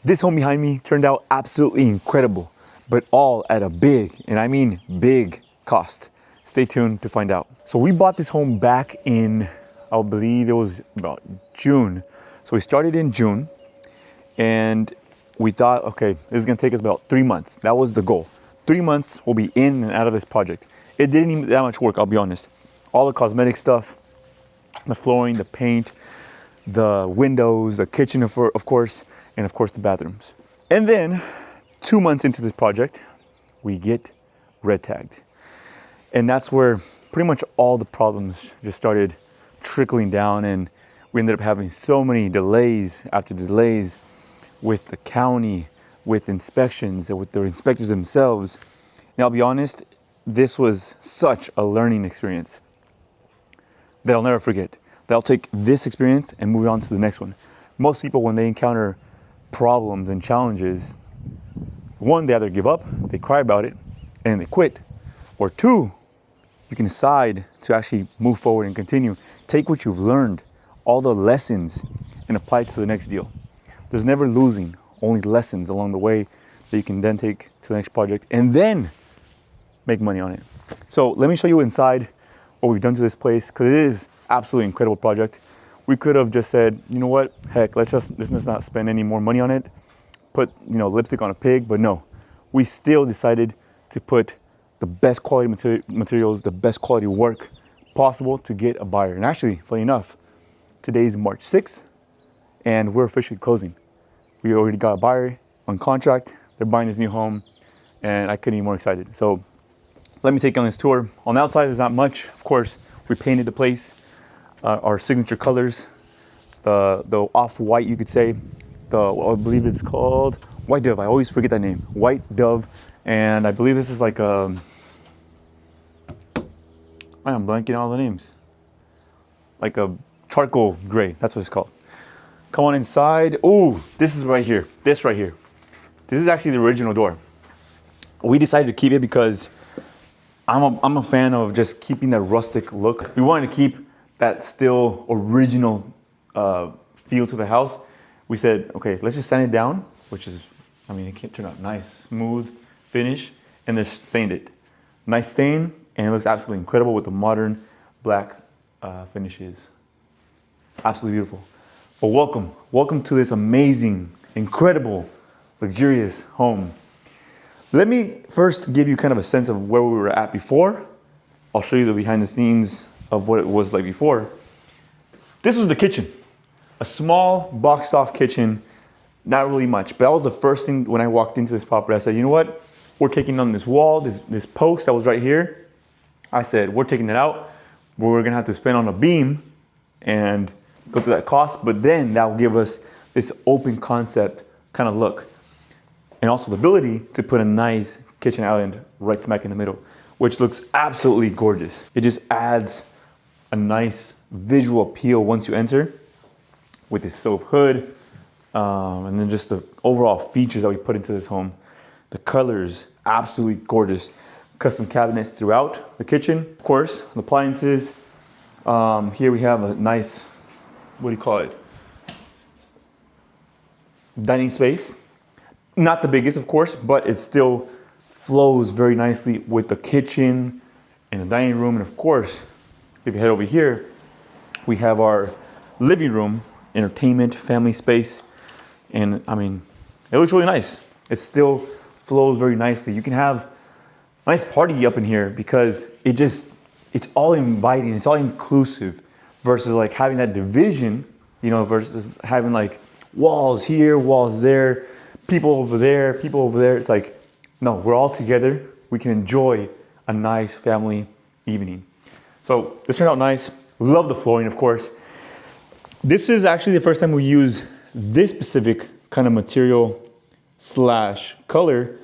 This home behind me turned out absolutely incredible, but all at a big, and I mean big, cost. Stay tuned to find out. So we bought this home back in, I believe it was about June. So we started in June and we thought, okay, this is gonna take us about 3 months. That was the goal. 3 months we'll be in and out of this project. It didn't even that much work, I'll be honest. All the cosmetic stuff, the flooring, the paint, the windows, the kitchen of course, and of course the bathrooms. And then 2 months into this project, we get red tagged. And that's where pretty much all the problems just started trickling down, and we ended up having so many delays after delays with the county, with inspections, and with the inspectors themselves. And I'll be honest, this was such a learning experience that I'll never forget. That I'll take this experience and move on to the next one. Most people, when they encounter problems and challenges, one, they either give up, they cry about it, and they quit. Or two, you can decide to actually move forward and continue. Take what you've learned, all the lessons, and apply it to the next deal. There's never losing, only lessons along the way that you can then take to the next project and then make money on it. So let me show you inside what we've done to this place, because it is absolutely incredible project. We could have just said, you know what, heck, let's not spend any more money on it, put lipstick on a pig, but no, we still decided to put the best quality materials, the best quality work possible to get a buyer. And actually, funny enough, today's March 6th and we're officially closing. We already got a buyer on contract, they're buying this new home, and I couldn't be more excited. So let me take you on this tour. On the outside, there's not much. Of course, we painted the place. Our signature colors, the off-white, you could say, I believe it's called White Dove. I always forget that name, White Dove. And I believe this is like I am blanking on all the names. Like a charcoal gray, that's what it's called. Come on inside. Oh, this is right here, this right here. This is actually the original door. We decided to keep it because I'm a fan of just keeping that rustic look. We wanted to keep that still original feel to the house. We said, okay, let's just sand it down, which is, it can't turn out nice, smooth finish, and then stained it. Nice stain, and it looks absolutely incredible with the modern black finishes. Absolutely beautiful. Well, welcome to this amazing, incredible, luxurious home. Let me first give you kind of a sense of where we were at before. I'll show you the behind the scenes of what it was like before. This was the kitchen. A small boxed off kitchen, not really much, but that was the first thing when I walked into this property. I said, you know what? We're taking on this wall, this post that was right here. I said, we're taking it out. We're gonna have to spend on a beam and go through that cost, but then that will give us this open concept kind of look. And also the ability to put a nice kitchen island right smack in the middle, which looks absolutely gorgeous. It just adds a nice visual appeal once you enter with this silver hood, and then just the overall features that we put into this home. The colors, absolutely gorgeous. Custom cabinets throughout the kitchen, of course, the appliances. Here we have a nice, what do you call it? Dining space. Not the biggest, of course, but it still flows very nicely with the kitchen and the dining room. And of course, if you head over here, we have our living room, entertainment, family space. And it looks really nice. It still flows very nicely. You can have a nice party up in here because it's all inviting, it's all inclusive versus like having that division, versus having like walls here, walls there, people over there, people over there. It's like, no, we're all together. We can enjoy a nice family evening. So this turned out nice. Love the flooring, of course. This is actually the first time we use this specific kind of material / color,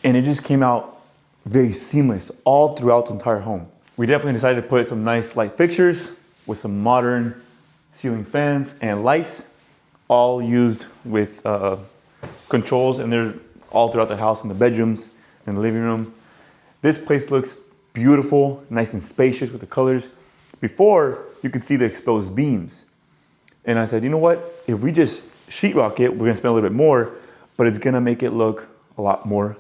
and it just came out very seamless all throughout the entire home. We definitely decided to put some nice light fixtures with some modern ceiling fans and lights, all used with controls, and they're all throughout the house in the bedrooms and the living room. This place looks beautiful, nice and spacious with the colors. Before, you could see the exposed beams. And I said, you know what? If we just sheetrock it, we're gonna spend a little bit more, but it's gonna make it look a lot more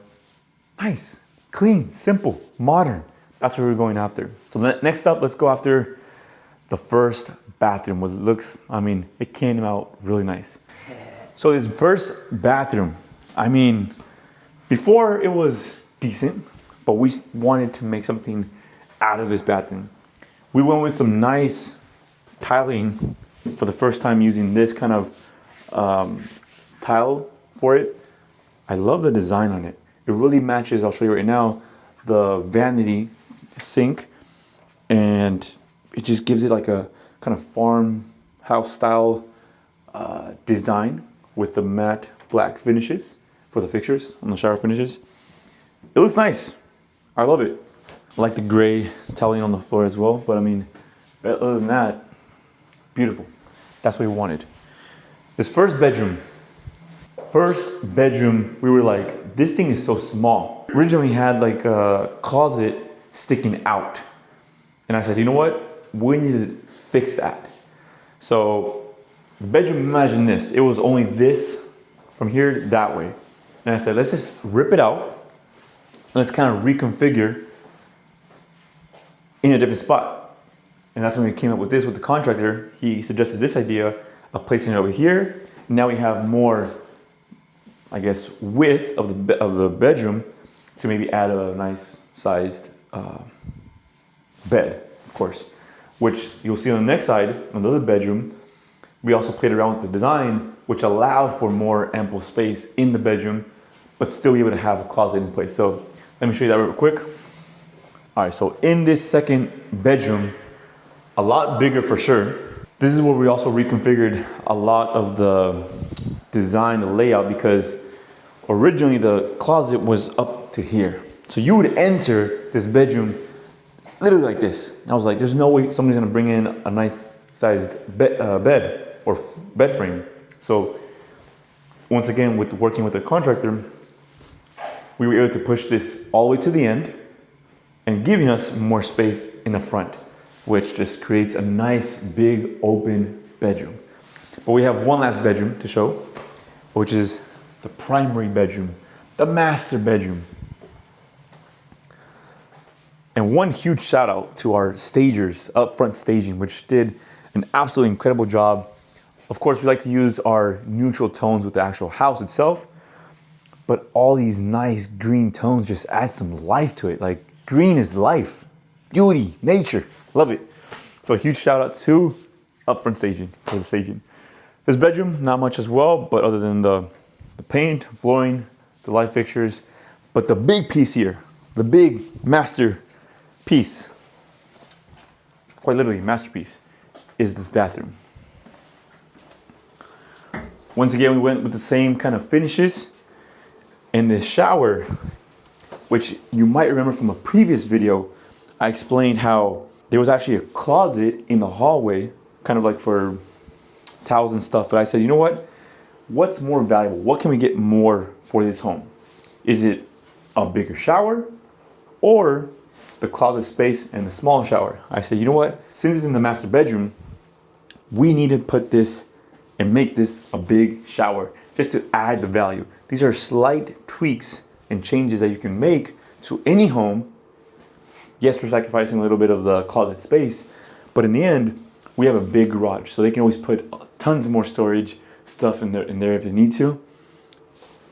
nice, clean, simple, modern. That's what we're going after. So next up, let's go after the first bathroom. What it looks, I mean, it came out really nice. So this first bathroom, I mean, before it was decent, but we wanted to make something out of this bathroom. We went with some nice tiling for the first time, using this kind of tile for it. I love the design on it. It really matches, I'll show you right now, the vanity sink, and it just gives it like a kind of farmhouse style design with the matte black finishes for the fixtures on the shower finishes. It looks nice. I love it. I like the gray tiling on the floor as well, but I mean, other than that, beautiful. That's what we wanted. This first bedroom, we were like, this thing is so small. Originally had like a closet sticking out. And I said, you know what? We need to fix that. So the bedroom, imagine this. It was only this from here that way. And I said, let's just rip it out. Let's kind of reconfigure in a different spot. And that's when we came up with this with the contractor. He suggested this idea of placing it over here. Now we have more, I guess, width of the bedroom to maybe add a nice sized bed, of course, which you'll see on the next side, on the other bedroom. We also played around with the design, which allowed for more ample space in the bedroom, but still be able to have a closet in place. So let me show you that real quick. All right, so in this second bedroom, a lot bigger for sure. This is where we also reconfigured a lot of the design, the layout, because originally the closet was up to here. So you would enter this bedroom literally like this. I was like, there's no way somebody's gonna bring in a nice sized bed or bed frame. So once again, with working with the contractor, we were able to push this all the way to the end and giving us more space in the front, which just creates a nice big open bedroom. But we have one last bedroom to show, which is the primary bedroom, the master bedroom. And one huge shout out to our stagers, upfront staging, which did an absolutely incredible job. Of course, we like to use our neutral tones with the actual house itself, but all these nice green tones just add some life to it. Like, green is life, beauty, nature, love it. So a huge shout out to upfront staging for the staging. This bedroom, not much as well, but other than the paint, flooring, the light fixtures, but the big piece here, the big master piece, quite literally masterpiece, is this bathroom. Once again, we went with the same kind of finishes. And the shower, which you might remember from a previous video, I explained how there was actually a closet in the hallway, kind of like for towels and stuff. But I said, you know what? What's more valuable? What can we get more for this home? Is it a bigger shower or the closet space and the small shower? I said, you know what? Since it's in the master bedroom, we need to put this and make this a big shower just to add the value. These are slight tweaks and changes that you can make to any home. Yes, we're sacrificing a little bit of the closet space, but in the end, we have a big garage, so they can always put tons more storage stuff in there if they need to,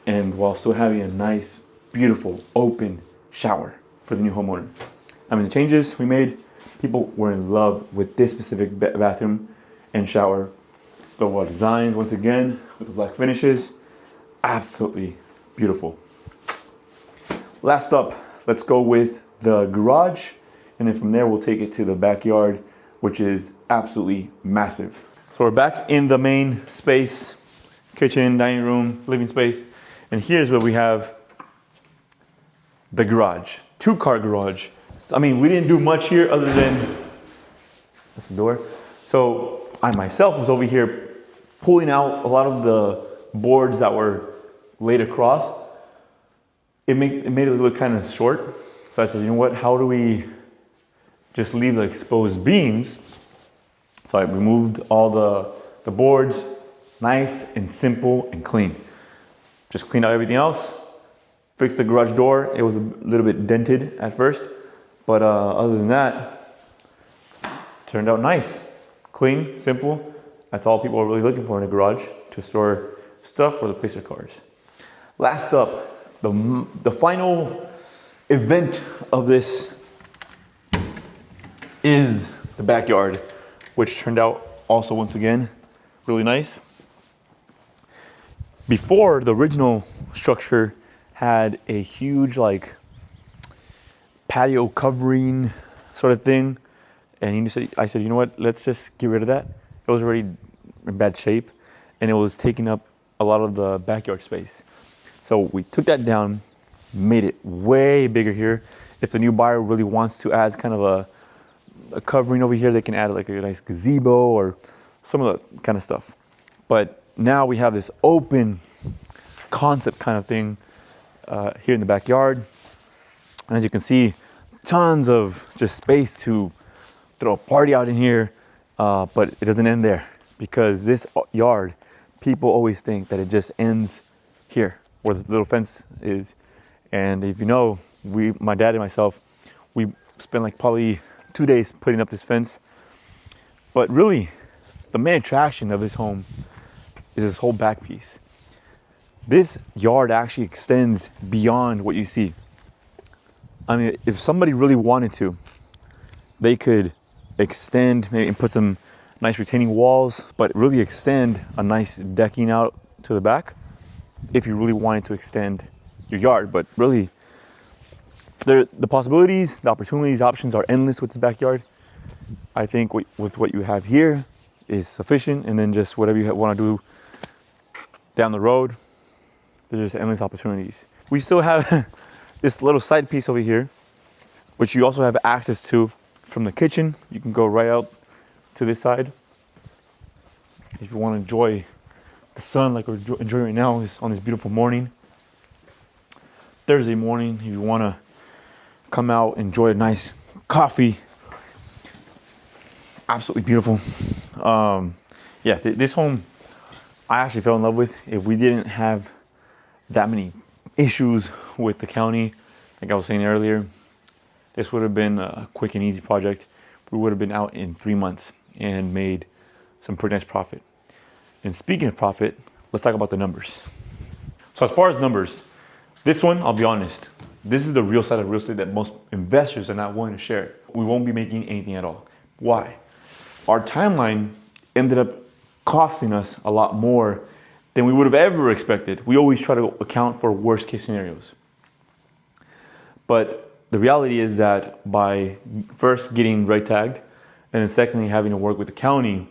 and while still having a nice, beautiful, open shower for the new homeowner. I mean, the changes we made, people were in love with this specific bathroom and shower. The well designed, once again, with the black finishes. Absolutely beautiful. Last up, let's go with the garage, and then from there we'll take it to the backyard, which is absolutely massive. So we're back in the main space, kitchen, dining room, living space, and here's where we have the garage, 2-car garage. I mean, we didn't do much here other than, that's the door. So I myself was over here pulling out a lot of the boards that were laid across. It made it look kind of short. So I said, you know what, how do we just leave the exposed beams? So I removed all the boards, nice and simple and clean. Just cleaned out everything else, fixed the garage door. It was a little bit dented at first, but other than that, turned out nice. Clean, simple. That's all people are really looking for in a garage, to store stuff or to place their cars. Last up, the final event of this is the backyard, which turned out also once again really nice. Before, the original structure had a huge like patio covering sort of thing, and I said, you know what, let's just get rid of that. It was already in bad shape, and it was taking up a lot of the backyard space. So we took that down, made it way bigger here. If the new buyer really wants to add kind of a covering over here, they can add like a nice gazebo or some of that kind of stuff. But now we have this open concept kind of thing here in the backyard. And as you can see, tons of just space to throw a party out in here. But it doesn't end there, because this yard, people always think that it just ends here where the little fence is. And if you know, my dad and myself, we spent like probably 2 days putting up this fence. But really, the main attraction of this home is this whole back piece. This yard actually extends beyond what you see. I mean, if somebody really wanted to, they could extend maybe and put some nice retaining walls, but really extend a nice decking out to the back if you really wanted to extend your yard. But really, the possibilities, the opportunities, the options are endless with this backyard. I think with what you have here is sufficient, and then just whatever you want to do down the road, there's just endless opportunities. We still have this little side piece over here, which you also have access to from the kitchen. You can go right out to this side if you want to enjoy the sun like we're enjoying right now on this beautiful morning. Thursday morning, if you want to come out, enjoy a nice coffee. Absolutely beautiful. Yeah, this home I actually fell in love with. If we didn't have that many issues with the county, like I was saying earlier, this would have been a quick and easy project. We would have been out in 3 months and made some pretty nice profit. And speaking of profit, let's talk about the numbers. So as far as numbers, this one, I'll be honest, this is the real side of real estate that most investors are not willing to share. We won't be making anything at all. Why? Our timeline ended up costing us a lot more than we would have ever expected. We always try to account for worst case scenarios. But the reality is that by first getting red tagged, and then secondly having to work with the county,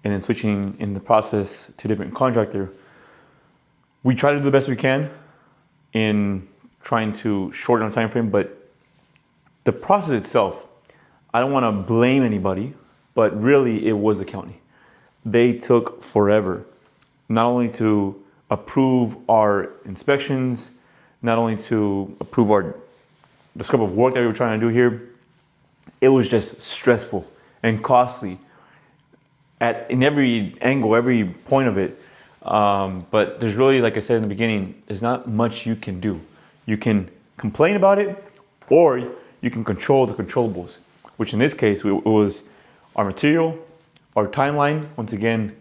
and then switching in the process to a different contractor, we try to do the best we can in trying to shorten our time frame. But the process itself, I don't want to blame anybody, but really it was the county. They took forever, not only to approve our inspections, not only to approve the scope of work that we were trying to do here. It was just stressful and costly in every angle, every point of it. But there's really, like I said in the beginning, there's not much you can do. You can complain about it, or you can control the controllables, which in this case, it was our material, our timeline, once again,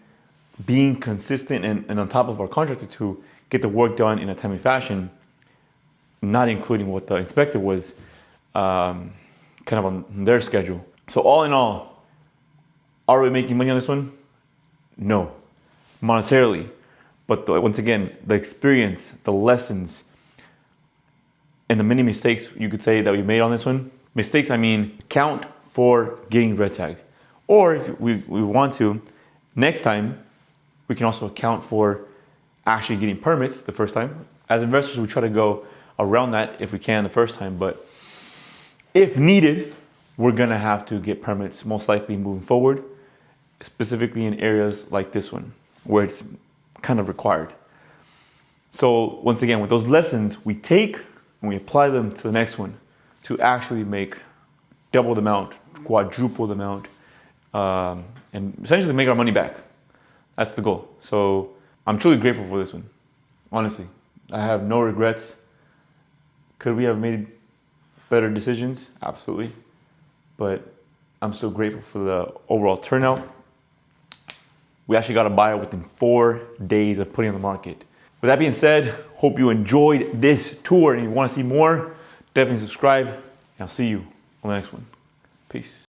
being consistent and on top of our contractor to get the work done in a timely fashion, not including what the inspector was kind of on their schedule. So all in all, are we making money on this one? No, monetarily. But once again, the experience, the lessons, and the many mistakes you could say that we made on this one. Mistakes, I mean, count for getting red tagged. Or if we want to, next time, we can also account for actually getting permits the first time. As investors, we try to go around that if we can the first time, but if needed, we're gonna have to get permits most likely moving forward, specifically in areas like this one, where it's kind of required. So once again, with those lessons, we take and we apply them to the next one to actually make double the amount, quadruple the amount, and essentially make our money back. That's the goal. So I'm truly grateful for this one. Honestly, I have no regrets. Could we have made better decisions? Absolutely. But I'm still grateful for the overall turnout. We actually got a buyer within 4 days of putting on the market. With that being said, hope you enjoyed this tour, and if you want to see more, definitely subscribe, and I'll see you on the next one. Peace.